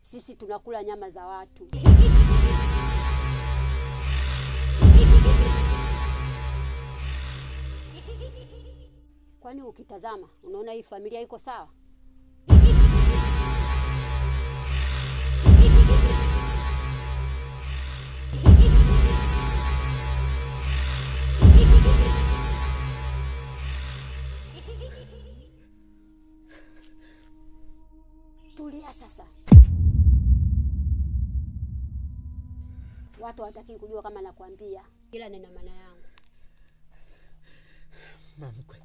Sisi tunakula nyama za watu. Kwani ukitazama unaona hii familia iko sawa? Tulia sasa. Watu hawataki kujua kama nakwambia, ila nina maana yangu. Mamkwe,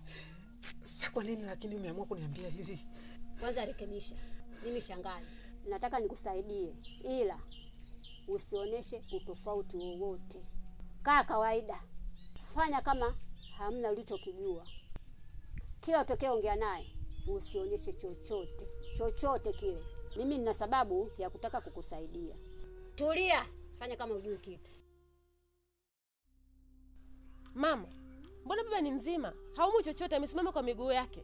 sasa kwa nini lakini umeamua kuniambia hivi? Kwanza rekebisha. Mimi shangazi. Nataka nikusaidie, ila usioneshe utofauti wowote. Kaa kawaida. Fanya kama hamna ulichokijua. Kila utakayeongea naye usionyeshe chochote kile. Mimi nina sababu ya kutaka kukusaidia. Tulia, fanya kama hujui kitu. Mama, mbona baba ni mzima? Haumwi chochote, amesimama kwa miguu yake.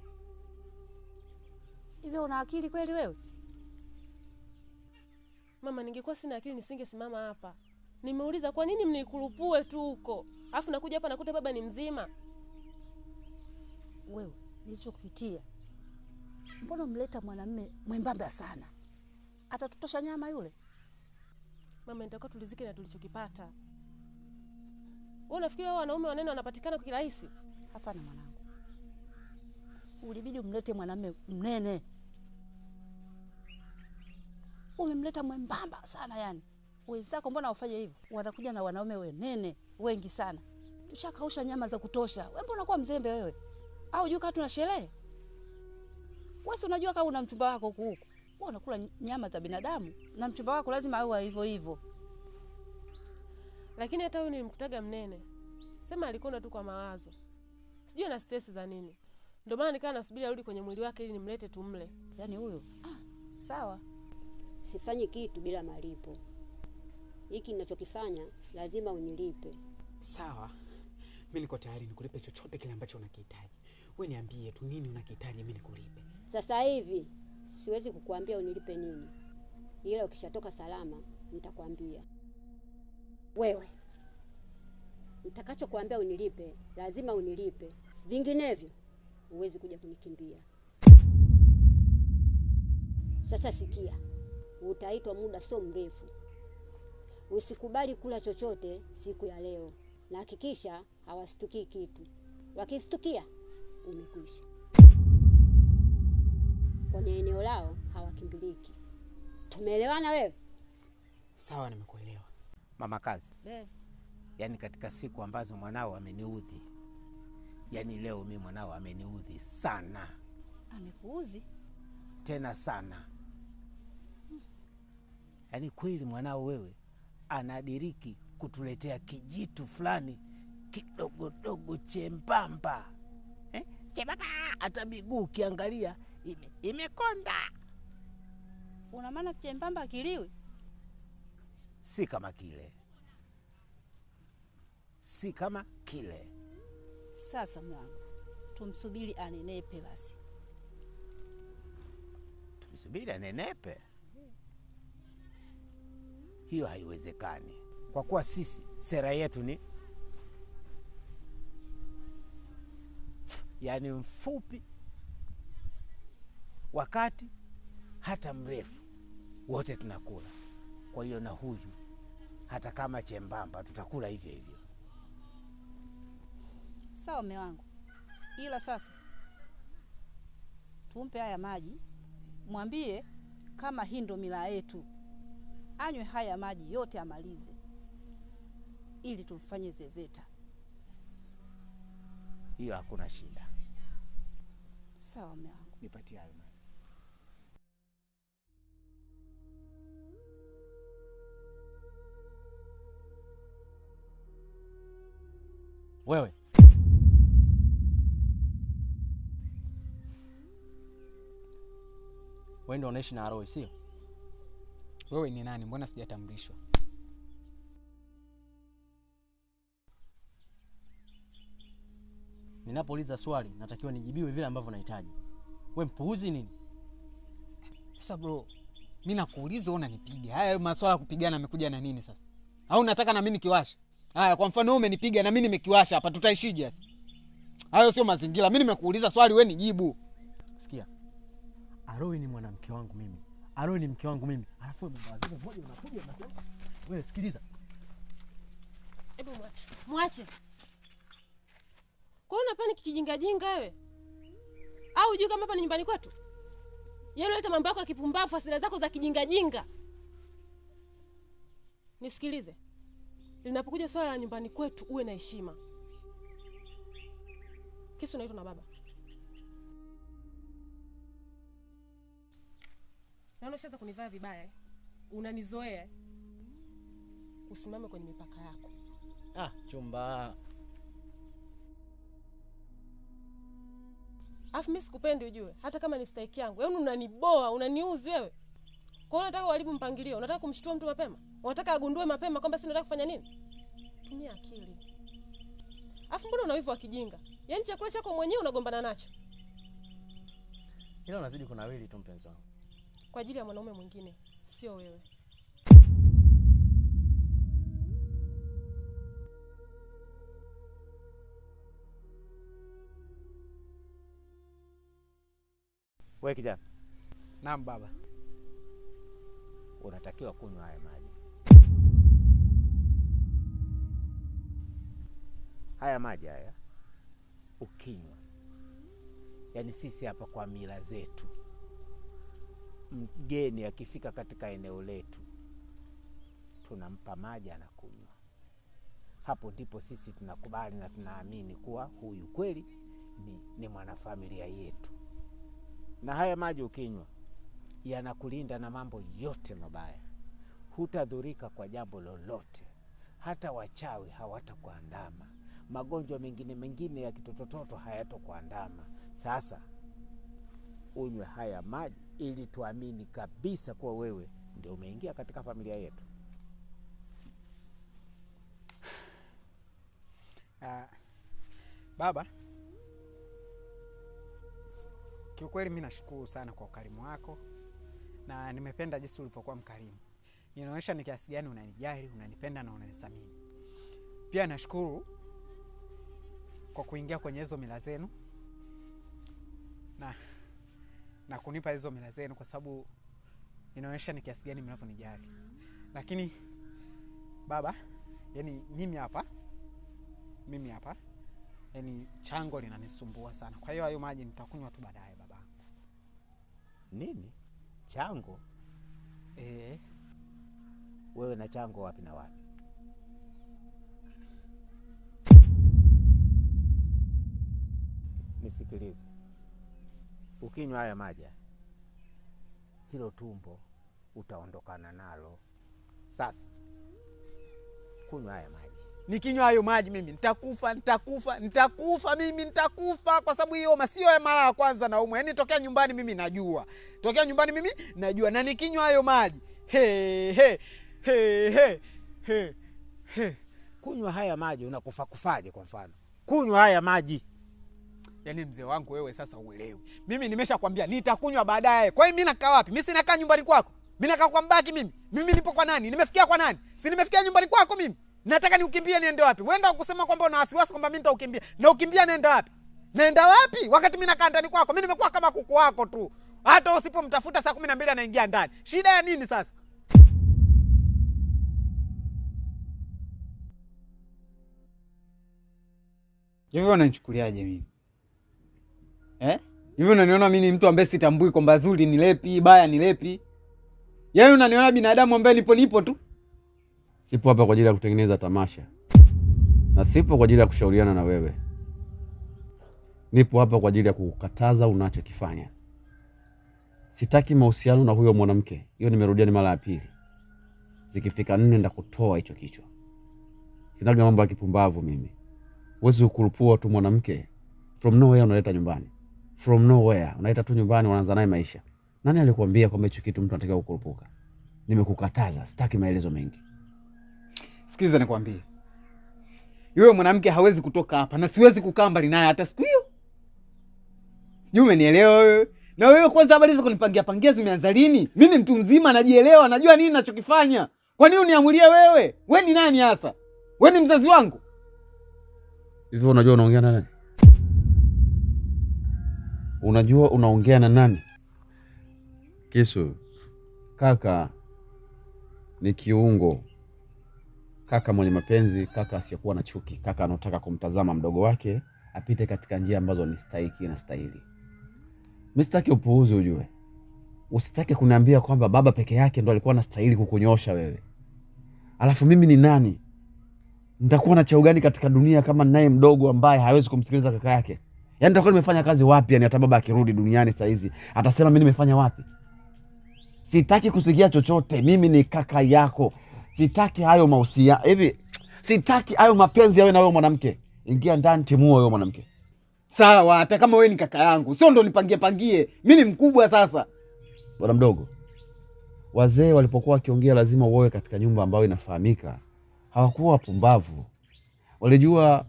Hivi una akili kweli wewe? Mama, ningekuwa sina akili nisingesimama hapa. Nimeuliza kwa nini mnikurupue tu huko? Alafu nakuja hapa nakuta baba ni mzima. Wewe, nilichokupitia. Mbona mleta mwanamume mwembamba sana? Atatutosha nyama yule? Mama, nitakuwa tulizike na tulichokipata. Wewe unafikiri wao wanaume wanene wanapatikana kwa kirahisi? Hapana mwanangu. Ulibidi umlete mwanamume mnene. Umemleta mwembamba sana yani. Wenzako mbona wafanye hivyo? Wanakuja na wanaume wenene wengi sana. Tushakausha nyama za kutosha. Wewe mbona unakuwa mzembe wewe? Au unajua kama tuna sherehe? Wewe unajua kama una mchumba wako huko. Wewe unakula nyama za binadamu na mchumba wako lazima awe hivyo hivyo. Lakini hata huyu nilimkutaga mnene. Sema alikonda tu kwa mawazo. Sijui ana stress za nini. Ndio maana nikaa nasubiri arudi kwenye mwili wake ili nimlete tumle. Yaani huyo sawa. Sifanyi kitu bila malipo. Hiki ninachokifanya lazima unilipe. Sawa. Mimi niko tayari nikulipe chochote kile ambacho unakihitaji. Wewe niambie tu nini unakihitaji mimi nikulipe. Sasa hivi siwezi kukuambia unilipe nini. Ila ukishatoka salama nitakwambia. Wewe nitakachokuambia unilipe, lazima unilipe. Vinginevyo huwezi kuja kunikimbia. Sasa sikia. Utaitwa muda sio mrefu. Usikubali kula chochote siku ya leo. Na hakikisha hawastuki kitu. Wakistukia umekwisha. Kwenye eneo lao hawakimbiliki. Tumeelewana wewe? Sawa, nimekuelewa. Mama kazi. Yaani katika siku ambazo mwanao ameniudhi. Yaani leo mimi mwanao ameniudhi sana. Amekuudhi? Tena sana. Yaani kweli mwanao wewe anadiriki kutuletea kijitu fulani kidogo chembamba. Chembamba hata miguu kiangalia imekonda. Una maana chembamba kiliwi? Si kama kile. Si kama kile. Sasa mwanangu, tumsubiri anenepe basi. Tumsubiri anenepe? Hiyo haiwezekani. Kwa kuwa sisi sera yetu ni yani mfupi, wakati hata mrefu wote tunakula. Kwa hiyo na huyu hata kama chembamba tutakula hivyo hivyo. Sawa mume wangu. Ila sasa tumpe haya maji. Mwambie kama hii ndo mila yetu. Anywe haya maji yote amalize. Ili tumfanye zezeta. Hiyo hakuna shida. Sawa mume wangu. Nipatie hayo maji. Wewe ndio unaishi na Roy, sio? Wewe ni nani? Mbona sijatambulishwa? Ninapouliza swali natakiwa nijibiwe vile ambavyo nahitaji. Wewe mpuuzi nini? Sasa bro, Mimi nakuuliza wewe unanipiga. Haya masuala ya kupigana yamekuja na nini sasa? Au unataka na mimi nikiwasha? Haya kwa mfano wewe umenipiga na mimi nimekiwasha hapa tutaishije sasa? Hayo sio mazingira. Mimi nimekuuliza swali wewe nijibu. Sikia. Aroi ni mwanamke wangu mimi. Aroi ni mke wangu mimi. Alafu wewe mbawazimu mmoja unakuja unasema. Wewe sikiliza. Hebu mwache. Kwa nini unapani kijinga jinga wewe? Au unajua kama hapa ni nyumbani kwetu? Yaani leta mambo yako ya kipumbavu, hasira zako za kijinga jinga. Nisikilize. Linapokuja swala la nyumbani kwetu uwe na heshima. Kisu naitwa na baba. Na unashaanza kunivaa vibaya. Unanizoea. Usimame kwenye mipaka yako. Chumba. Afu mimi sikupendi ujue. Hata kama ni stake yangu. Yaani unaniboa, unaniuzi wewe. Kwa hiyo unataka uharibu mpangilio, unataka kumshtua mtu mapema? Unataka agundue mapema kwamba si nataka kufanya nini? Tumia akili. Afu mbona una wivu wa kijinga? Yaani chakula chako mwenyewe unagombana nacho. Ila unazidi kunawili tu mpenzi wangu. Kwa ajili ya mwanaume mwingine, sio wewe. Wewe kijana. Naam baba. Unatakiwa kunywa haya maji. Haya maji haya ukinywa, yaani sisi hapa kwa mila zetu, mgeni akifika katika eneo letu tunampa maji anakunywa. Hapo ndipo sisi tunakubali na tunaamini kuwa huyu kweli ni mwanafamilia yetu. Na haya maji ukinywa yanakulinda na mambo yote mabaya. Hutadhurika kwa jambo lolote. Hata wachawi hawatakuandama. Magonjwa mengine ya kitototo hayatokuandama. Sasa unywe haya maji ili tuamini kabisa kuwa wewe ndio umeingia katika familia yetu. Baba, kiukweli mimi nashukuru sana kwa ukarimu wako na nimependa jinsi ulivyokuwa mkarimu. Inaonyesha ni kiasi gani unanijali, unanipenda na unanisamini. Pia nashukuru kwa kuingia kwenye hizo mila zenu na kunipa hizo mila zenu kwa sababu inaonyesha ni kiasi gani mnavyonijali. Lakini baba, yani mimi hapa yani chango linanisumbua sana. Kwa hiyo hayo maji nitakunywa tu baadaye baba. Nini? Chango? Wewe na chango wapi na wapi? Nisikilize. Ukinywa haya maji, hilo tumbo utaondokana nalo. Sasa kunywa haya maji. Nikinywa hayo maji mimi nitakufa kwa sababu hiyo sio ya mara ya kwanza na umwe. Yaani tokea nyumbani mimi najua. Na nikinywa hayo maji kunywa haya maji unakufa kufaje kwa mfano? Kunywa haya maji. Yaani mzee wangu wewe sasa uelewi. Mimi nimeshakwambia nitakunywa baadaye. Kwa hiyo mimi nakaa wapi? Mimi sinakaa nyumbani kwako. Mimi nakaa kwa mbaki mimi. Mimi nipo kwa nani? Nimefikia kwa nani? Si nimefikia nyumbani kwako mimi. Nataka niukimbie niende wapi? Wenda ukusema kwamba una wasiwasi kwamba mimi nitaukimbia. Na ukimbia naenda wapi? Naenda wapi? Wakati mimi nakaa ndani kwako. Mimi nimekuwa kama kuku wako tu. Hata usipomtafuta saa 12 anaingia ndani. Shida ya nini sasa? Hivyo unanichukuliaje mimi? Hivyo unaniona mimi ni mtu ambaye sitambui kwamba zuri ni lepi, baya ni lepi? Yaani unaniona binadamu ambaye nipo tu? Sipo hapa kwa ajili ya kutengeneza tamasha. Na sipo kwa ajili ya kushauriana na wewe. Nipo hapa kwa ajili ya kukataza unachokifanya. Sitaki mahusiano na huyo mwanamke. Hiyo nimerudia ni mara ya pili. Zikifika 4 ndakutoa hicho kichwa. Sinaga mambo ya kipumbavu mimi. Huwezi kukurupua tu mwanamke from nowhere unaleta nyumbani. From nowhere unaleta tu nyumbani unaanza naye maisha. Nani alikwambia kwamba hicho kitu mtu anatakiwa kukurupuka? Nimekukataza, sitaki maelezo mengi. Sikiliza nikwambie. Yule mwanamke hawezi kutoka hapa na siwezi kukaa mbali naye hata siku hiyo. Sijui umenielewa wewe? Na wewe kwanza habari hizo kunipangia pangia zimeanza lini? Mimi ni mtu mzima, najielewa, najua nini ninachokifanya. Kwa nini uniamulie wewe? Wewe ni nani hasa? Wewe ni mzazi wangu? Hivyo unajua unaongea na nani? Unajua unaongea na nani? Kisu, kaka ni kiungo. Kaka mwenye mapenzi, kaka asiyekuwa na chuki, kaka anataka kumtazama mdogo wake apite katika njia ambazo ni stahiki na stahili. Mimi sitaki upuuzi ujue. Usitake kuniambia kwamba baba peke yake ndo alikuwa anastahili kukunyosha wewe. Alafu mimi ni nani? Nitakuwa na cheo gani katika dunia kama ninaye mdogo ambaye hawezi kumsikiliza kaka yake? Yaani nitakuwa nimefanya kazi wapi? Yaani hata baba akirudi duniani saa hizi atasema mimi nimefanya wapi? Sitaki kusikia chochote. Mimi ni kaka yako. Sitaki hayo mahusiano. Hivi sitaki hayo mapenzi yawe na wewe mwanamke. Ingia ndani timua wewe mwanamke. Sawa, hata kama wewe ni kaka yangu, sio ndo nipangie. Mimi ni mkubwa sasa. Bwana mdogo, wazee walipokuwa wakiongea lazima uoe katika nyumba ambayo inafahamika. Hawakuwa wapumbavu. Walijua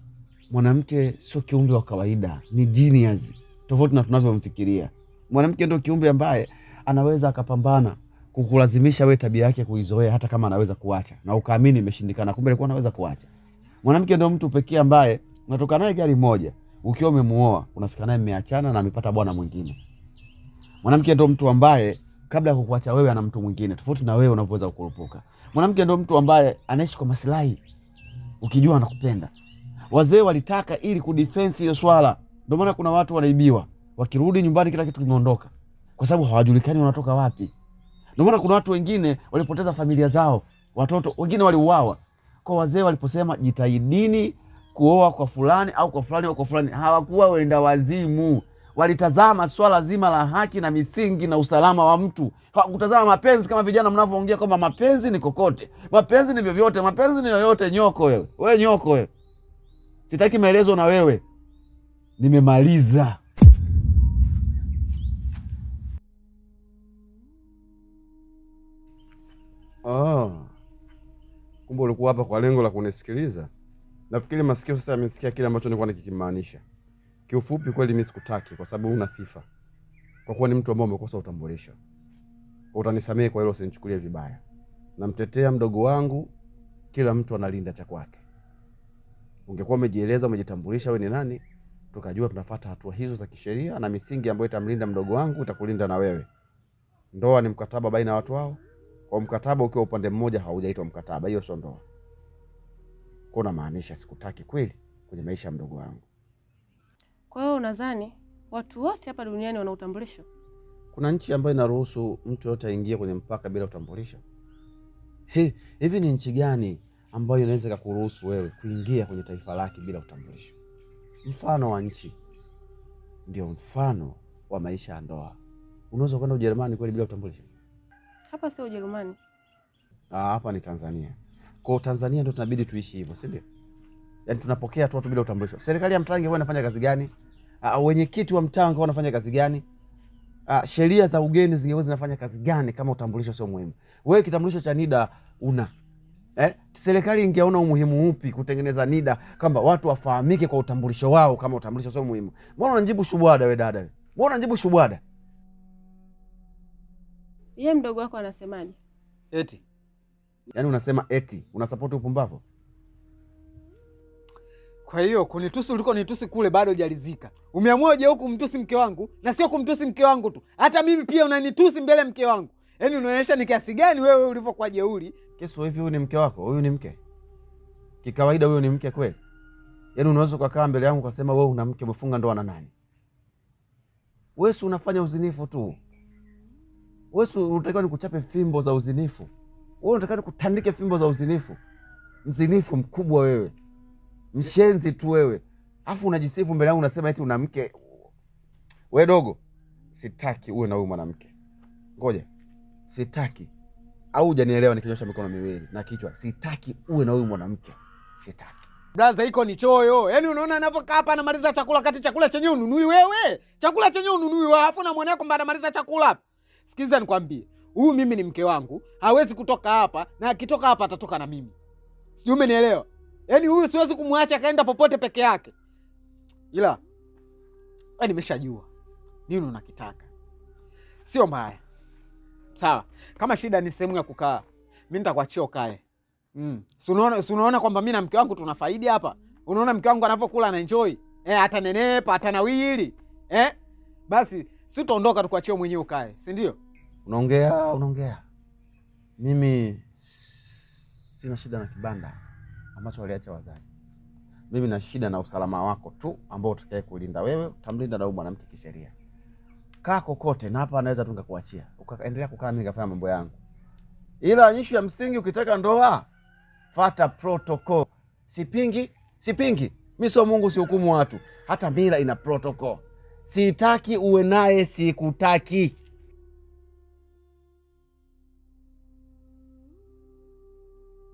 mwanamke sio kiumbe wa kawaida, ni genius. Tofauti na tunavyomfikiria. Mwanamke ndio kiumbe ambaye anaweza akapambana kukulazimisha wewe tabia yake kuizoea hata kama anaweza kuacha. Na ukaamini imeshindikana, kumbe alikuwa anaweza kuacha. Mwanamke ndio mtu pekee ambaye unatoka naye gari moja, ukiwa umemuoa, unafika naye mmeachana na amepata bwana mwingine. Mwanamke ndio mtu ambaye kabla ya kukuacha wewe ana mtu mwingine, tofauti na wewe unavyoweza kukurupuka. Mwanamke ndio mtu ambaye anaishi kwa maslahi, ukijua anakupenda. Wazee walitaka ili kudefense hiyo swala. Ndio maana kuna watu wanaibiwa, wakirudi nyumbani kila kitu kimeondoka, kwa sababu hawajulikani wanatoka wapi. Ndio maana kuna watu wengine walipoteza familia zao, watoto wengine waliuawa. Kwa wazee waliposema jitahidini kuoa kwa fulani au kwa fulani au kwa fulani, hawakuwa wenda wazimu. Walitazama swala zima la haki na misingi na usalama wa mtu. Hawakutazama mapenzi kama vijana mnavyoongea kwamba mapenzi ni kokote. Mapenzi ni vyovyote, mapenzi ni yoyote. Nyoko wewe. Wewe nyoko wewe. Sitaki maelezo na wewe. Nimemaliza. Kumbe ulikuwa hapa kwa lengo la kunisikiliza. Nafikiri masikio sasa yamesikia kile ambacho nilikuwa nikikimaanisha. Kiufupi kweli mimi sikutaki kwa sababu huna sifa. Kwa kuwa ni mtu ambaye umekosa utambulisho. Utanisamehe kwa hilo, usinichukulie vibaya. Namtetea mdogo wangu, kila mtu analinda cha kwake. Ungekuwa umejieleza, umejitambulisha wewe ni nani, tukajua tunafuata hatua hizo za kisheria na misingi ambayo itamlinda mdogo wangu itakulinda na wewe. Ndoa ni mkataba baina ya watu wao. Kwa mkataba ukiwa upande mmoja haujaitwa mkataba, hiyo sio ndoa. Kuna maanisha sikutaki kweli kwenye maisha ya mdogo wangu. Kwa hiyo unadhani watu wote hapa duniani wana utambulisho? Kuna nchi ambayo inaruhusu mtu yote aingie kwenye mpaka bila utambulisho? Hivi ni nchi gani ambayo inaweza kukuruhusu wewe kuingia kwenye taifa lake bila utambulisho? Mfano wa nchi ndio mfano wa maisha ya ndoa. Unaweza kwenda Ujerumani kweli bila utambulisho? Hapa sio Ujerumani. Hapa ni Tanzania. Kwa Tanzania ndio tunabidi tuishi hivyo, si ndio? Yaani tunapokea tu watu bila utambulisho. Serikali ya mtaa ingekuwa inafanya kazi gani? Wenyekiti wa mtaa wangekuwa wanafanya kazi gani? Sheria za ugeni zingekuwa zinafanya kazi gani kama utambulisho sio muhimu? Wewe kitambulisho cha NIDA una serikali ingeona umuhimu upi kutengeneza NIDA kwamba watu wafahamike kwa utambulisho wao kama utambulisho sio muhimu? Mbona unajibu shubwada wewe dada? Mbona unajibu shubwada? Yeye mdogo wako anasemaje? Eti. Yaani unasema eti, unasupport upumbavu? Kwa hiyo kunitusi uliko nitusi kule bado hujalizika. Umeamua je huku mtusi mke wangu, na sio kumtusi mke wangu tu. Hata mimi pia unanitusi mbele mke wangu. Yaani unaonyesha ni kiasi gani wewe ulivyokuwa jeuri. Kesho hivi huyu ni mke wako? Huyu ni mke? Kikawaida huyu ni mke kweli? Yaani unaweza kukaa mbele yangu ukasema wewe una mke, umefunga ndoa na nani? Wewe si unafanya uzinifu tu. Wewe unataka nikuchape fimbo za uzinifu. Wewe unataka nikutandike fimbo za uzinifu. Mzinifu mkubwa wewe. Mshenzi tu wewe. Alafu unajisifu mbele yangu unasema eti una mke. Wewe dogo, sitaki uwe na huyu mwanamke. Ngoja. Sitaki. Au hujanielewa nikinyosha mikono miwili na kichwa. Sitaki uwe na huyu mwanamke. Sitaki. Blaza iko ni choyo. Yaani unaona anapokaa hapa anamaliza chakula kati chakula chenyewe ununui wewe. Chakula chenyewe ununui wewe. Alafu na mwanako mbona anamaliza chakula hapa. Sikiza nikwambie. Huyu mimi ni mke wangu. Hawezi kutoka hapa, na akitoka hapa atatoka na mimi. Sijui umenielewa? Yaani huyu siwezi kumwacha kaenda popote peke yake. Ila wewe nimeshajua nini unakitaka. sio mbaya. Sawa, kama shida ni sehemu ya kukaa, mimi nitakuachia ukae. Si unaona kwamba mimi na mke wangu tunafaidi hapa? Unaona mke wangu anapokula na enjoy? Atanenepa, atanawili. Basi si utaondoka tukuachie mwenyewe ukae, si ndio? Unaongea. Mimi sina shida na kibanda ambacho waliacha wazazi. Mimi na shida na usalama wako tu ambao utakaye kulinda wewe, utamlinda na huyu mwanamke kisheria. Kaa kokote na hapa anaweza tungakuachia. Ukaendelea kukaa mimi nikafanya mambo yangu. Ila issue ya msingi ukitaka ndoa, fuata protocol. Sipingi. Mimi sio Mungu, si hukumu watu. Hata mila ina protocol. Sitaki uwe naye, sikutaki.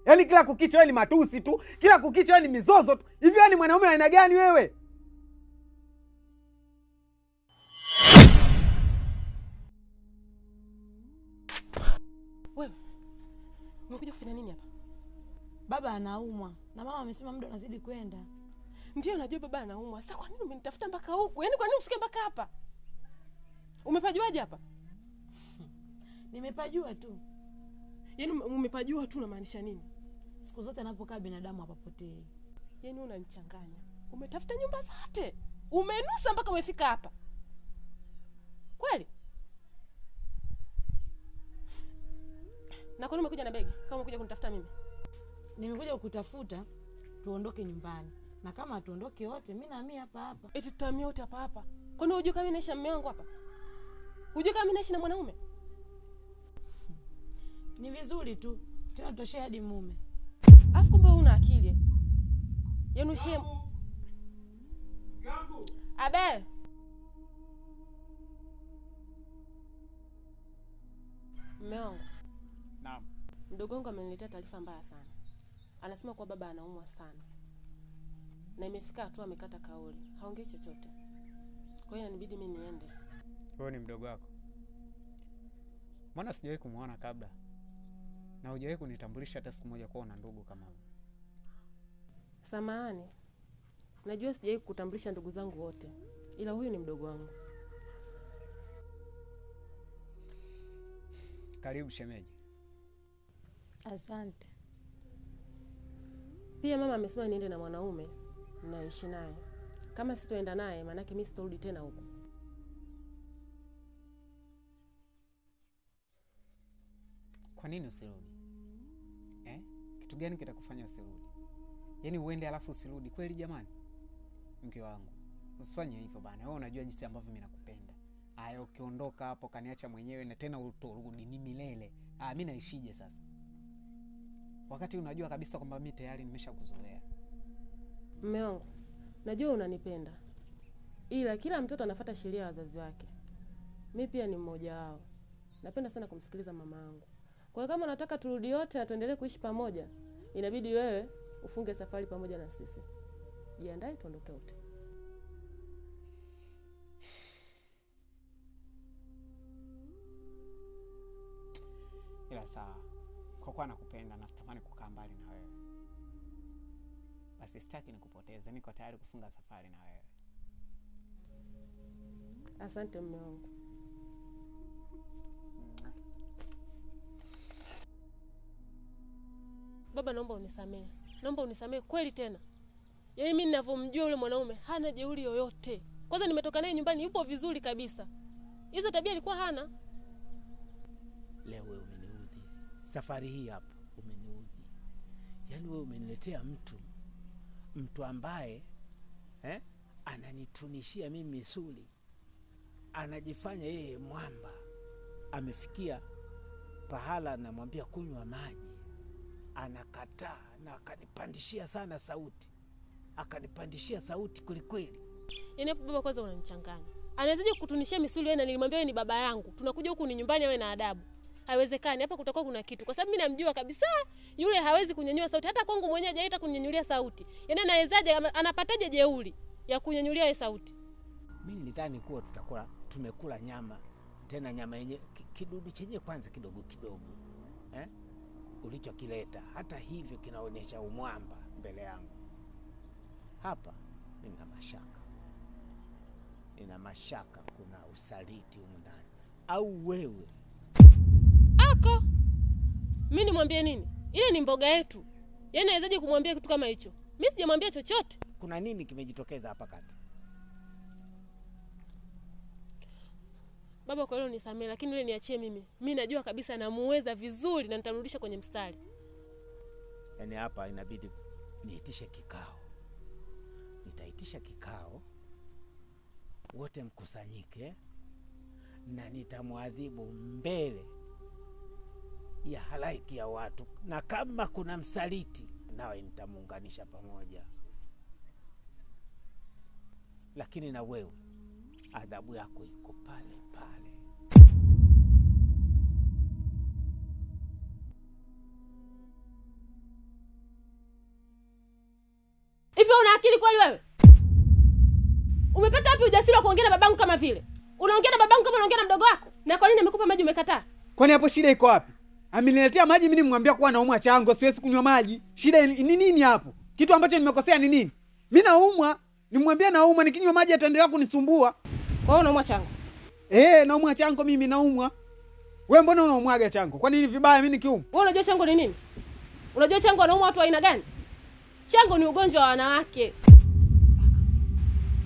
Yaani kila kukicha wewe ni matusi tu, kila kukicha wewe ni mizozo tu. Hivi wewe ni mwanaume aina gani wewe? Wewe umekuja kufanya nini hapa? Baba anaumwa na mama amesema muda unazidi kwenda. Ndio najua baba anaumwa. Sasa kwa nini umenitafuta mpaka huku? Yaani kwa nini ufike mpaka hapa? Umepajuaje hapa? Nimepajua tu. Yaani umepajua tu unamaanisha nini? Siku zote anapokaa binadamu hapapotei. Yaani unanichanganya. Umetafuta nyumba zote. Umenusa mpaka umefika hapa. Kweli? Na kwa nini umekuja na begi? Kama umekuja kunitafuta mimi? Nimekuja kukutafuta tuondoke nyumbani. Na kama tuondoke wote, mimi na mimi hapa. Eti tutamia wote hapa. Kwa nini unajua kama mimi naishi na mume wangu hapa? Unajua kama mimi naishi na mwanaume? Ni vizuri tu. Tena tutoshee hadi mume. Afu kumbe una akili. Yaani ushie. Gangu. Abe. Mume wangu. Naam. Mdogo wangu ameniletea taarifa mbaya sana. Anasema kwa baba anaumwa sana. Na imefika hatua amekata kauli. Haongei chochote. Kwa hiyo inanibidi mimi niende. Wewe ni mdogo wako? Mbona sijawahi kumuona kabla? Na hujawahi kunitambulisha hata siku moja kwa una ndugu kama wewe. Samahani. Najua sijawahi kukutambulisha ndugu zangu wote. Ila huyu ni mdogo wangu. Karibu shemeji. Asante. Pia mama amesema niende na mwanaume naishi naye. Kama sitoenda naye maana yake mimi sitarudi tena huko. Kwa nini usirudi? Kitu gani kitakufanya usirudi? Yaani uende alafu usirudi kweli jamani? Mke wangu, usifanye hivyo bana. Wewe unajua jinsi ambavyo mimi nakupenda. Haya ukiondoka hapo kaniacha mwenyewe na tena utorudi ni milele. Mimi naishije sasa? Wakati unajua kabisa kwamba mimi tayari nimeshakuzoea. Mume wangu, najua unanipenda. Ila kila mtoto anafuata sheria ya wazazi wake. Mimi pia ni mmoja wao. Napenda sana kumsikiliza mama yangu. Kwa hiyo kama nataka turudi wote na tuendelee kuishi pamoja, inabidi wewe ufunge safari pamoja na sisi. Jiandae tuondoke wote. Ila sawa. Kwa kuwa nakupenda na sitamani kukaa mbali na wewe. Basi sitaki nikupoteze. Niko tayari kufunga safari na wewe. Asante mume wangu. Baba naomba unisamehe. Naomba unisamehe kweli tena. Yaani mimi ninavyomjua yule mwanaume hana jeuri yoyote. Kwanza nimetoka naye nyumbani yupo vizuri kabisa. Hizo tabia alikuwa hana. Leo wewe umeniudhi. Safari hii hapa umeniudhi. Yaani wewe umeniletea mtu ambaye ananitunishia mimi misuli. Anajifanya yeye mwamba. Amefikia pahala namwambia kunywa maji. Anakataa na akanipandishia sana sauti. Akanipandishia sauti kweli. Yaani hapo baba kwanza unanichanganya. Anawezaje kukutunishia misuli wewe na nilimwambia wewe ni baba yangu. Tunakuja huku ni nyumbani wewe na adabu. Haiwezekani, hapa kutakuwa kuna kitu. Kwa sababu mimi namjua kabisa yule hawezi kunyanyua sauti. Hata kwangu mwenyewe hajaita kunyanyulia sauti. Yaani anawezaje, anapataje jeuri ya kunyanyulia yeye sauti? Mimi nilidhani kuwa tutakuwa tumekula nyama. Tena nyama yenye kidudu chenye kwanza kidogo. Ulichokileta hata hivyo kinaonyesha umwamba mbele yangu. Hapa nina mashaka. Kuna usaliti humu ndani. au wewe? Aka mimi nimwambie nini? Ile ni mboga yetu. Yaani nawezaje kumwambia kitu kama hicho? Mimi sijamwambia chochote. Kuna nini kimejitokeza hapa kati? Baba, kwa hilo nisamee, lakini ile niachie mimi. Mimi najua kabisa namuweza vizuri na nitamrudisha kwenye mstari. Yaani hapa inabidi niitishe kikao. Nitaitisha kikao, wote mkusanyike, na nitamwadhibu mbele ya halaiki ya watu, na kama kuna msaliti nawe nitamuunganisha pamoja. Lakini na wewe adhabu yako iko pale pale. Hivyo una akili kweli wewe? Umepata wapi ujasiri wa kuongea na babangu kama vile? Unaongea na babangu kama unaongea na mdogo wako? Na kwa nini amekupa maji umekataa? Kwani hapo shida iko wapi? Ameniletea maji, mimi nimwambia kuwa naumwa chango, siwezi kunywa maji. Shida ni nini hapo? Kitu ambacho nimekosea ni nini? Mimi naumwa, nimwambia naumwa, nikinywa maji ataendelea kunisumbua. Kwa hiyo unaumwa chango? Naumwa chango mimi, naumwa. Wewe mbona unaumwaga chango? Kwa nini vibaya mimi nikiumwa? Wewe unajua chango ni nini? Unajua chango anaumwa watu wa aina gani? Chango ni ugonjwa wa wanawake.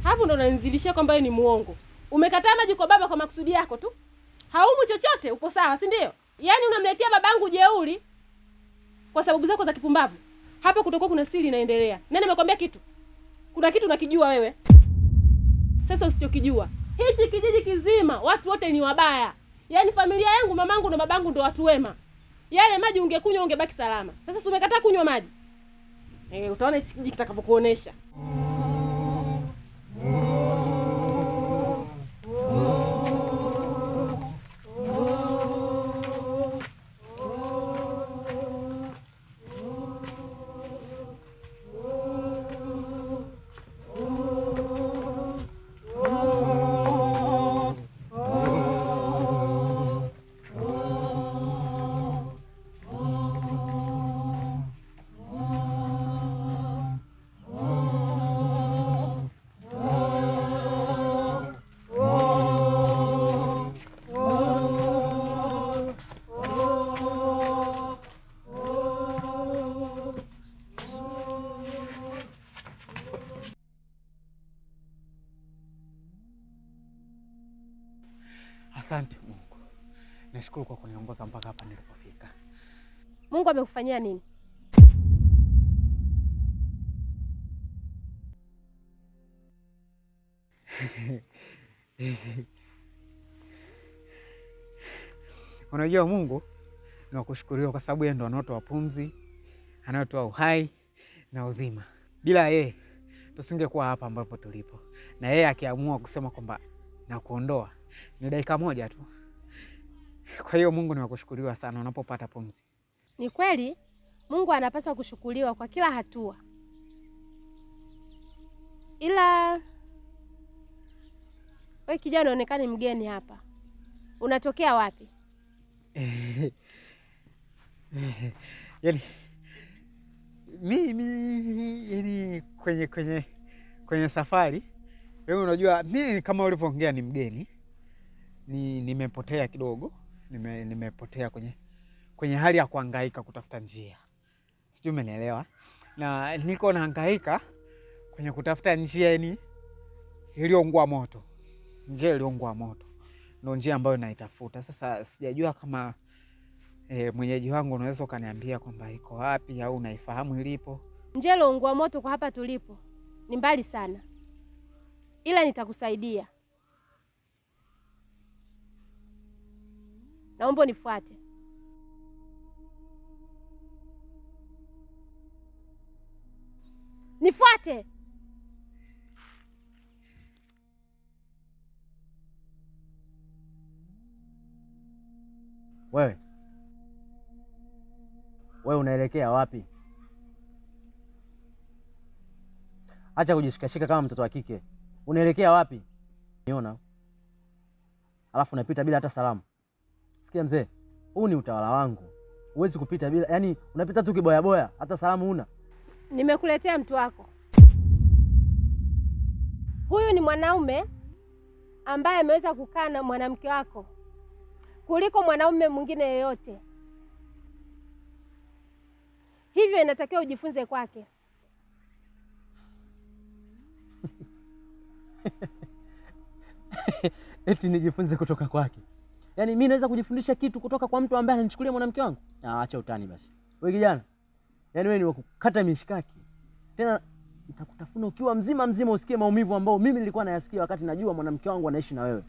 Hapo ndo unanizilishia kwamba wewe ni muongo. Umekataa maji kwa baba kwa makusudi yako tu. Haumu chochote, upo sawa, si ndio? Yaani unamletea babangu jeuri kwa sababu zako za kipumbavu. Hapa kutokuwa kuna siri inaendelea. Nani amekwambia kitu? Kuna kitu unakijua wewe. Sasa usichokijua, hichi kijiji kizima watu wote ni wabaya. Yaani familia yangu, mamangu na babangu ndo watu wema. Yale maji ungekunywa ungebaki salama. Sasa si umekataa kunywa maji. Utaona hichi kijiji kitakapokuonesha. Asante Mungu. Nashukuru kwa kuniongoza mpaka hapa nilipofika. Mungu amekufanyia nini? Unajua Mungu ni kushukuriwa kwa sababu yeye ndo anatoa pumzi, anatoa uhai na uzima. Bila yeye tusingekuwa hapa ambapo tulipo. Na yeye akiamua kusema kwamba na kuondoa ni dakika moja tu. Kwa hiyo Mungu ni kushukuriwa sana unapopata pumzi. Ni kweli Mungu anapaswa kushukuriwa kwa kila hatua. Ila wewe kijana unaonekana mgeni hapa. Unatokea wapi? Yaani mimi yani kwenye safari, wewe unajua mimi kama ulivyoongea ni mgeni. Nimepotea kidogo, nimepotea kwenye hali ya kuhangaika kutafuta njia. Sijui umenielewa? Na niko nahangaika kwenye kutafuta njia yani iliyoungua moto. Njia iliyoungua moto ndio njia ambayo naitafuta. Sasa sijajua kama mwenyeji wangu unaweza ukaniambia kwamba iko wapi au unaifahamu ilipo. Njia iliyoungua moto kwa hapa tulipo ni mbali sana. Ila nitakusaidia. Naomba nifuate. Nifuate. Wewe unaelekea wapi? Acha kujishikashika kama mtoto wa kike. Unaelekea wapi? Niona. Alafu unapita bila hata salamu. Sikia mzee, huu ni utawala wangu. Huwezi kupita bila, yani unapita tu kiboya boya, hata salamu huna. Nimekuletea mtu wako. Huyu ni mwanaume ambaye ameweza kukaa na mwanamke wako kuliko mwanaume mwingine yeyote. Hivyo inatakiwa ujifunze kwake. Eti nijifunze kutoka kwake? Yaani mimi naweza kujifundisha kitu kutoka kwa mtu ambaye ananichukulia mwanamke wangu? Acha utani basi. Wewe kijana, yaani wewe ni wa kukata mishikaki. Tena nitakutafuna ukiwa mzima mzima usikie maumivu ambao mimi nilikuwa nayasikia wakati najua mwanamke wangu anaishi na wewe.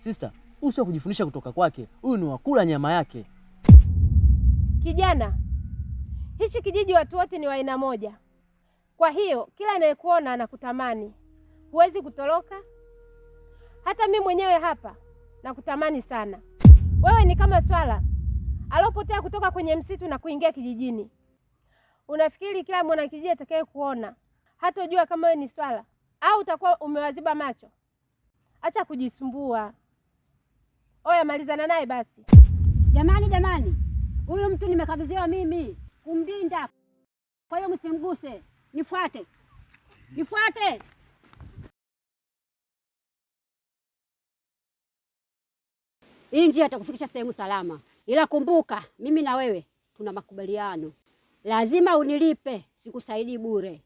Sister, huyu sio kujifundisha kutoka kwake. Huyu ni wakula nyama yake. Kijana, hichi kijiji watu wote ni wa aina moja. Kwa hiyo kila anayekuona anakutamani. Huwezi kutoroka. Hata mimi mwenyewe hapa nakutamani sana. Wewe ni kama swala alopotea kutoka kwenye msitu na kuingia kijijini. Unafikiri kila mwanakijiji atakaye kuona hatojua kama wewe ni swala au utakuwa umewaziba macho? Acha kujisumbua. Oya, malizana naye basi. Jamani, huyu mtu nimekabidhiwa mimi kumlinda. Kwa hiyo msimguse. Nifuate. Hii njia itakufikisha sehemu salama. Ila kumbuka, mimi na wewe tuna makubaliano. Lazima unilipe, sikusaidii bure.